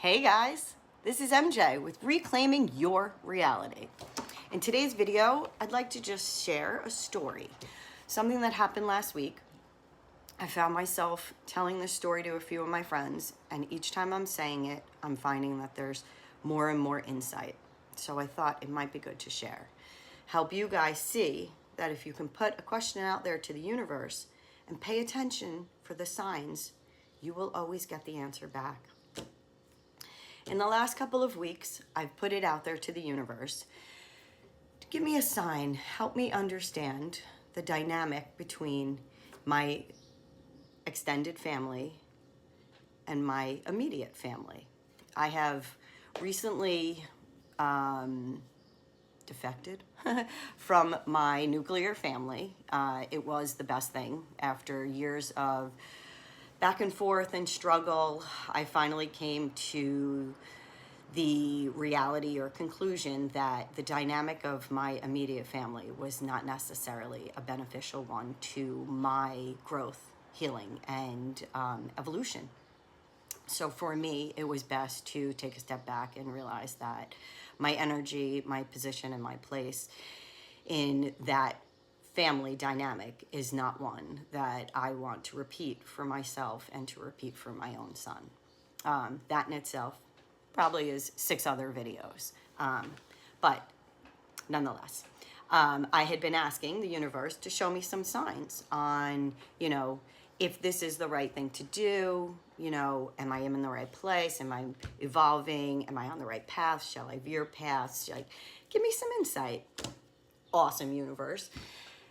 Hey guys, this is MJ with Reclaiming Your Reality. In today's video, I'd like to just share a story, something that happened last week. I found myself telling this story to a few of my friends, and each time I'm saying it, I'm finding that there's more and more insight. So I thought it might be good to share. Help you guys see that if you can put a question out there to the universe and pay attention for the signs, you will always get the answer back. In the last couple of weeks, I've put it out there to the universe to give me a sign, help me understand the dynamic between my extended family and my immediate family. I have recently defected from my nuclear family. It was the best thing. After years of back and forth and struggle, I finally came to the reality or conclusion that the dynamic of my immediate family was not necessarily a beneficial one to my growth, healing, and evolution. So for me, it was best to take a step back and realize that my energy, my position, and my place in that family dynamic is not one that I want to repeat for myself and to repeat for my own son. That in itself probably is 6 other videos. But nonetheless, I had been asking the universe to show me some signs on, if this is the right thing to do, am I in the right place? Am I evolving? Am I on the right path? Shall I veer paths? Give me some insight. Awesome, universe.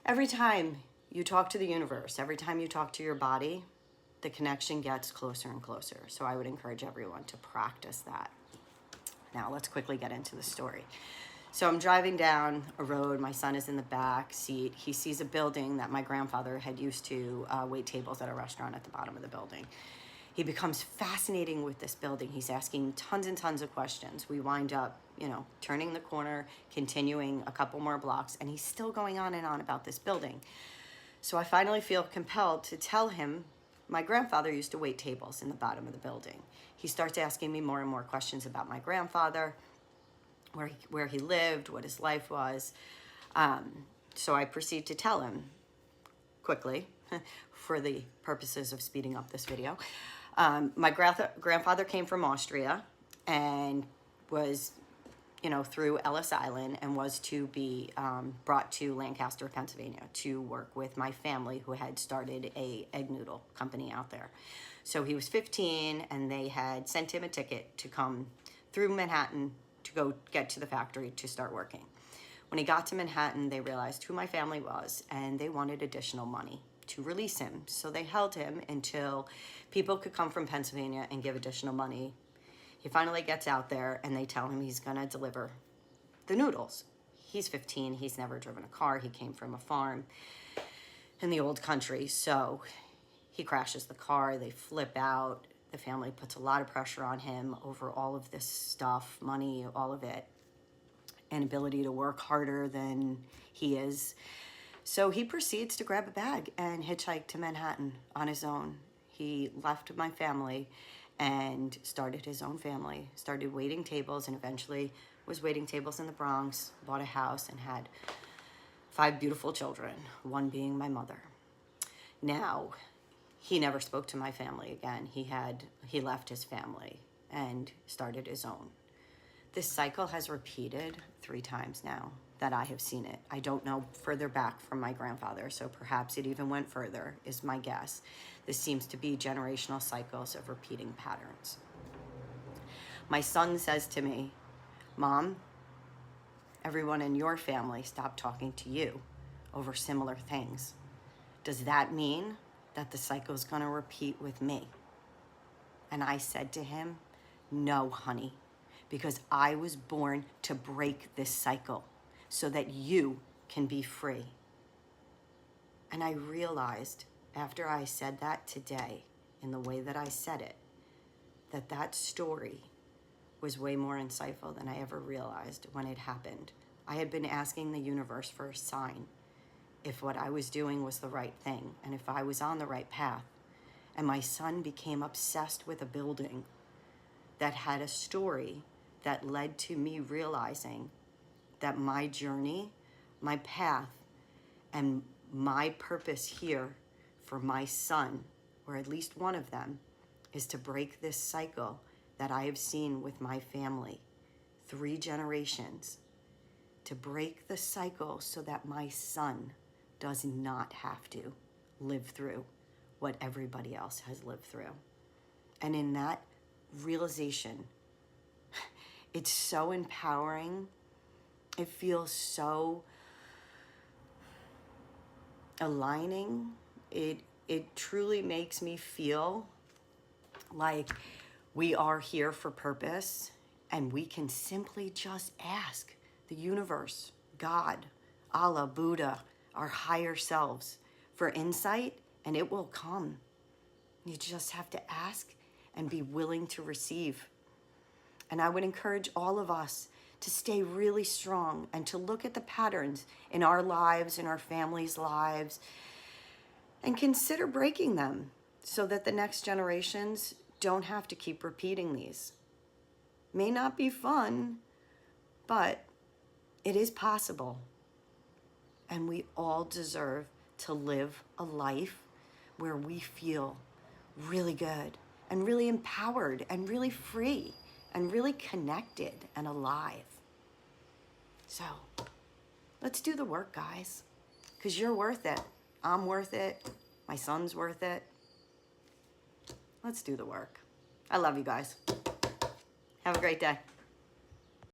Every time you talk to the universe, every time you talk to your body, the connection gets closer and closer. So I would encourage everyone to practice that. Now let's quickly get into the story. So I'm driving down a road. My son is in the back seat. He sees a building that my grandfather had used to wait tables at a restaurant at the bottom of the building. He becomes fascinated with this building. He's asking tons and tons of questions. We wind up, turning the corner, continuing a couple more blocks, and he's still going on and on about this building. So I finally feel compelled to tell him my grandfather used to wait tables in the bottom of the building. He starts asking me more and more questions about my grandfather, where he lived, what his life was. So I proceed to tell him quickly, for the purposes of speeding up this video. My grandfather came from Austria and was, through Ellis Island, and was to be brought to Lancaster, Pennsylvania to work with my family who had started a egg noodle company out there. So he was 15 and they had sent him a ticket to come through Manhattan to go get to the factory to start working. When he got to Manhattan, they realized who my family was and they wanted additional money to release him. So they held him until people could come from Pennsylvania and give additional money. He finally gets out there and they tell him he's gonna deliver the noodles. He's 15, he's never driven a car. He came from a farm in the old country. So he crashes the car, they flip out. The family puts a lot of pressure on him over all of this stuff, money, all of it, and ability to work harder than he is. So he proceeds to grab a bag and hitchhike to Manhattan on his own. He left my family and started his own family, started waiting tables, and eventually was waiting tables in the Bronx, bought a house, and had 5 beautiful children, one being my mother. Now, he never spoke to my family again. He left his family and started his own. This cycle has repeated 3 times now that I have seen it. I don't know further back from my grandfather, so perhaps it even went further, is my guess. This seems to be generational cycles of repeating patterns. My son says to me, "Mom, everyone in your family stopped talking to you over similar things. Does that mean that the cycle is gonna repeat with me?" And I said to him, "No, honey, because I was born to break this cycle so that you can be free." And I realized after I said that today, in the way that I said it, that story was way more insightful than I ever realized when it happened. I had been asking the universe for a sign if what I was doing was the right thing and if I was on the right path. And my son became obsessed with a building that had a story that led to me realizing that my journey, my path, and my purpose here for my son, or at least one of them, is to break this cycle that I have seen with my family, 3 generations, to break the cycle so that my son does not have to live through what everybody else has lived through. And in that realization, it's so empowering. It feels so aligning. It truly makes me feel like we are here for purpose, and we can simply just ask the universe, God, Allah, Buddha, our higher selves for insight, and it will come. You just have to ask and be willing to receive. And I would encourage all of us to stay really strong and to look at the patterns in our lives, in our families' lives, and consider breaking them so that the next generations don't have to keep repeating these. May not be fun, but it is possible. And we all deserve to live a life where we feel really good and really empowered and really free and really connected and alive. So let's do the work, guys, because you're worth it. I'm worth it. My son's worth it. Let's do the work. I love you guys. Have a great day.